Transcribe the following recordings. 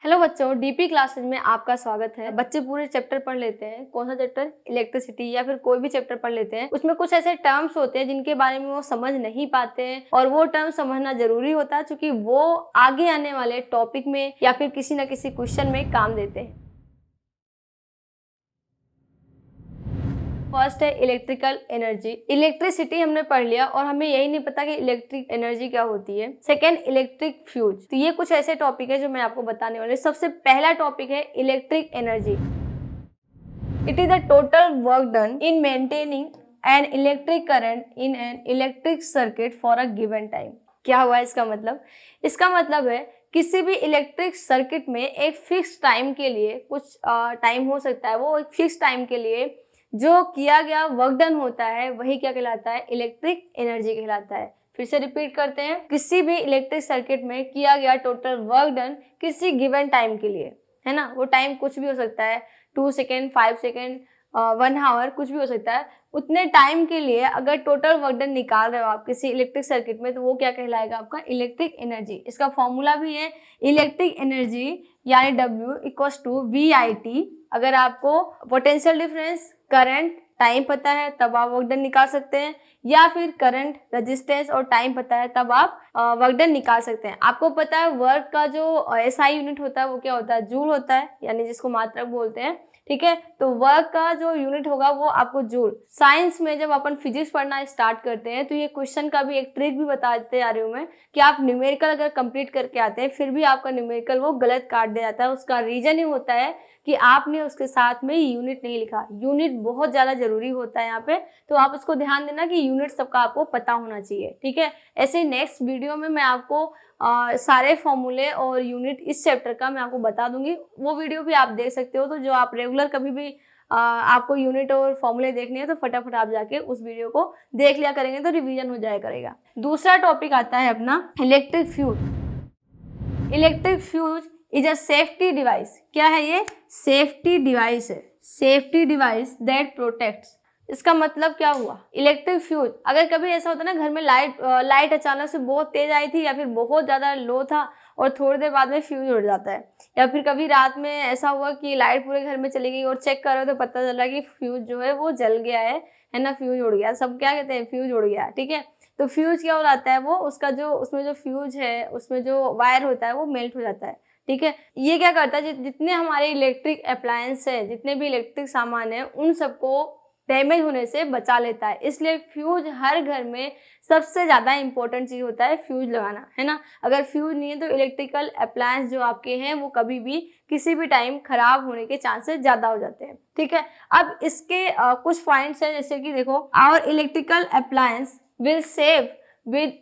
Hello बच्चों, DP classes में आपका स्वागत है। बच्चे पूरे चैप्टर पढ़ लेते हैं। कौन सा चैप्टर? इलेक्ट्रिसिटी, या फिर कोई भी चैप्टर पढ़ लेते हैं। उसमें कुछ ऐसे टर्म्स होते हैं जिनके बारे में वो समझ नहीं पाते हैं, और वो टर्म समझना जरूरी होता है क्योंकि वो आगे आने वाले टॉपिक में या फिर किसी न किसी क्वेश्चन में काम देते हैं। फर्स्ट है इलेक्ट्रिकल एनर्जी। इलेक्ट्रिसिटी हमने पढ़ लिया और हमें यही नहीं पता कि इलेक्ट्रिक एनर्जी क्या होती है। Second, electric fuse. तो ये कुछ ऐसे टॉपिक है जो मैं आपको बताने वाली हूँ। सबसे पहला टॉपिक है electric energy. It is the total work done in maintaining an electric current in an electric circuit for a given time. क्या हुआ इसका मतलब? इसका मतलब है किसी भी इलेक्ट्रिक सर्किट में एक फिक्स टाइम के लिए, कुछ टाइम हो सकता है, वो एक फिक्स टाइम के लिए जो किया गया वर्क डन होता है वही क्या कहलाता है? इलेक्ट्रिक एनर्जी कहलाता है। फिर से रिपीट करते हैं, किसी भी इलेक्ट्रिक सर्किट में किया गया टोटल वर्क डन किसी गिवन टाइम के लिए, है ना। वो टाइम कुछ भी हो सकता है, 2 सेकेंड, 5 सेकेंड, 1 आवर, कुछ भी हो सकता है। उतने टाइम के लिए अगर टोटल वर्क डन निकाल रहे हो आप किसी इलेक्ट्रिक सर्किट में, तो वो क्या कहलाएगा? आपका इलेक्ट्रिक एनर्जी। इसका फॉर्मूला भी है इलेक्ट्रिक एनर्जी यानी W = VIT। अगर आपको पोटेंशियल डिफरेंस, करंट, टाइम पता है तब आप वर्क डन निकाल सकते हैं, या फिर करंट, रेजिस्टेंस और टाइम पता है तब आप वर्क डन निकाल सकते हैं। आपको पता है वर्क का जो SI यूनिट होता है वो क्या होता है? जूल होता है, यानी जिसको मात्रक बोलते हैं। ठीक है, तो वर्क का जो यूनिट होगा वो आपको जूल। साइंस में जब अपन फिजिक्स पढ़ना स्टार्ट करते हैं तो ये क्वेश्चन का भी एक ट्रिक भी बताते आ रही हूँ मैं, कि आप न्यूमेरिकल अगर कंप्लीट करके आते हैं फिर भी आपका न्यूमेरिकल वो गलत काट दिया जाता है। उसका रीजन ये होता है कि आपने उसके साथ में यूनिट नहीं लिखा। यूनिट बहुत ज़्यादा जरूरी होता है यहाँ पे, तो आप उसको ध्यान देना कि यूनिट सबका आपको पता होना चाहिए। ठीक है, ऐसे नेक्स्ट वीडियो में मैं आपको सारे फॉर्मूले और यूनिट इस चैप्टर का मैं आपको बता दूंगी। वो वीडियो भी आप देख सकते हो। तो जो आप रेगुलर कभी भी आपको यूनिट और फॉर्मूले देखने हैं तो फटाफट आप जाके उस वीडियो को देख लिया करेंगे तो रिवीजन हो जाया करेगा। दूसरा टॉपिक आता है अपना electric fuse. Electric fuse is a safety device. क्या है ये? सेफ्टी डिवाइस है। Safety device that protects. इसका मतलब क्या हुआ? इलेक्ट्रिक फ्यूज, अगर कभी ऐसा होता है ना घर में लाइट अचानक से बहुत तेज आई थी या फिर बहुत ज़्यादा लो था और थोड़ी देर बाद में फ्यूज उड़ जाता है, या फिर कभी रात में ऐसा हुआ कि लाइट पूरे घर में चली गई और चेक करो तो पता चला कि फ्यूज जो है वो जल गया है ना, फ्यूज उड़ गया। सब क्या कहते हैं? फ्यूज उड़ गया। ठीक है, तो फ्यूज क्या हो जाता है? वो उसका जो उसमें जो फ्यूज है उसमें जो वायर होता है वो मेल्ट हो जाता है। ठीक है, ये क्या करता है? जितने हमारे इलेक्ट्रिक अप्लायंस है, जितने भी इलेक्ट्रिक सामान है, उन सबको डैमेज होने से बचा लेता है। इसलिए फ्यूज हर घर में सबसे ज़्यादा इंपॉर्टेंट चीज़ होता है, फ्यूज लगाना, है ना। अगर फ्यूज नहीं है तो इलेक्ट्रिकल अप्लायंस जो आपके हैं वो कभी भी किसी भी टाइम खराब होने के चांसेस ज़्यादा हो जाते हैं। ठीक है, अब इसके कुछ पॉइंट्स हैं, जैसे कि देखो, our electrical appliance will save with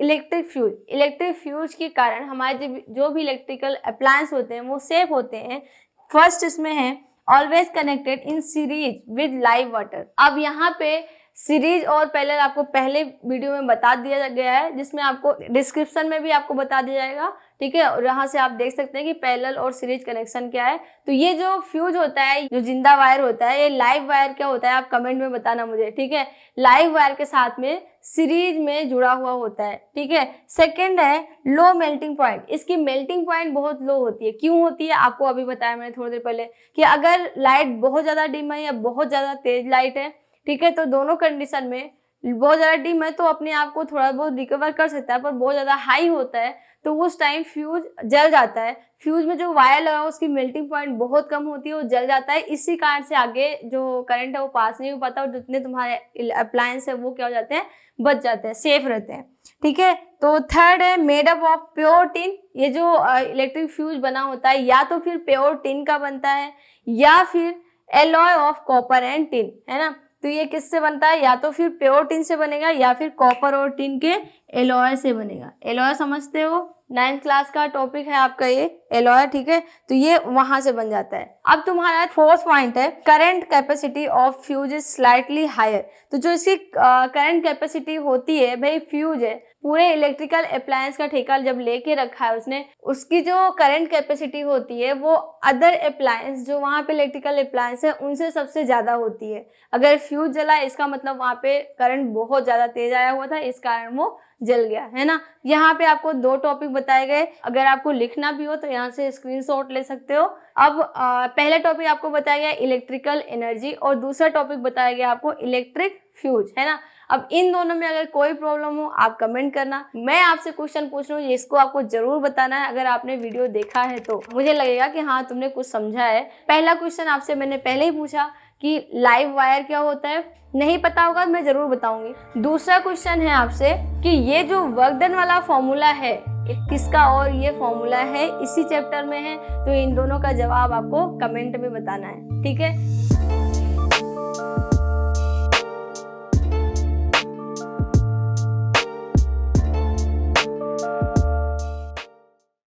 electric fuse. Electric fuse के कारण हमारे जो भी इलेक्ट्रिकल अप्लायंस होते हैं वो सेफ होते हैं। फर्स्ट इसमें है always connected in series with live water. अब यहाँ पे सीरीज और पैरेलल आपको पहले वीडियो में बता दिया गया है, जिसमें आपको डिस्क्रिप्शन में भी आपको बता दिया जाएगा। ठीक है, और यहाँ से आप देख सकते हैं कि पैरेलल और सीरीज कनेक्शन क्या है। तो ये जो फ्यूज होता है, जो जिंदा वायर होता है, ये लाइव वायर क्या होता है आप कमेंट में बताना मुझे। ठीक है, लाइव वायर के साथ में सीरीज में जुड़ा हुआ होता है। ठीक है, सेकंड है लो मेल्टिंग पॉइंट। इसकी मेल्टिंग पॉइंट बहुत लो होती है। क्यों होती है? आपको अभी बताया मैंने थोड़ी देर पहले, कि अगर लाइट बहुत ज्यादा डिम है या बहुत ज्यादा तेज लाइट है, ठीक है, तो दोनों कंडीशन में बहुत ज्यादा डिम है तो अपने आप को थोड़ा बहुत रिकवर कर सकता है, पर बहुत ज्यादा हाई होता है तो उस टाइम फ्यूज जल जाता है। फ्यूज में जो वायर लगा उसकी मेल्टिंग पॉइंट बहुत कम होती है, वो जल जाता है। इसी कारण से आगे जो करंट है वो पास नहीं हो पाता और जितने तुम्हारे अप्लायंस है वो क्या हो जाते हैं? बच जाते हैं, सेफ रहते हैं। ठीक है, तो थर्ड है made up of pure tin. ये जो इलेक्ट्रिक फ्यूज बना होता है या तो फिर प्योर टिन का बनता है या फिर alloy of copper and tin, है ना। तो ये किससे बनता है? या तो फिर प्योर टिन से बनेगा या फिर कॉपर और टिन के एलॉय से बनेगा। एलॉय समझते हो? 9th क्लास का टॉपिक है आपका ये एलॉय। ठीक है, तो ये वहां से बन जाता है। अब तुम्हारा फोर्थ पॉइंट है current capacity of fuse is slightly higher. तो जो इसकी करंट कैपेसिटी होती है, भाई फ्यूज है, पूरे इलेक्ट्रिकल अप्लायंस का ठेका जब लेके रखा है उसने, उसकी जो करंट कैपेसिटी होती है वो अदर अप्लायंस जो वहां पे इलेक्ट्रिकल अप्लायंस है उनसे सबसे ज्यादा होती है। अगर फ्यूज जला इसका मतलब वहां पे करंट बहुत ज्यादा तेज आया हुआ था, इस कारण वो जल गया, है ना। यहाँ पे आपको 2 टॉपिक बताए गए, अगर आपको लिखना भी हो तो यहाँ से स्क्रीनशॉट ले सकते हो। अब पहला टॉपिक आपको बताया गया इलेक्ट्रिकल एनर्जी और दूसरा टॉपिक बताया गया आपको इलेक्ट्रिक फ्यूज, है ना। अब इन दोनों में अगर कोई प्रॉब्लम हो आप कमेंट करना, मैं आपसे क्वेश्चन पूछ रहा हूँ, इसको आपको जरूर बताना है। अगर आपने वीडियो देखा है तो मुझे लगेगा कि हाँ तुमने कुछ समझा है। पहला क्वेश्चन आपसे मैंने पहले ही पूछा कि लाइव वायर क्या होता है, नहीं पता होगा मैं जरूर बताऊंगी। दूसरा क्वेश्चन है आपसे कि ये जो वर्क डन वाला फॉर्मूला है किसका और ये फॉर्मूला है इसी चैप्टर में है, तो इन दोनों का जवाब आपको कमेंट में बताना है, ठीक है।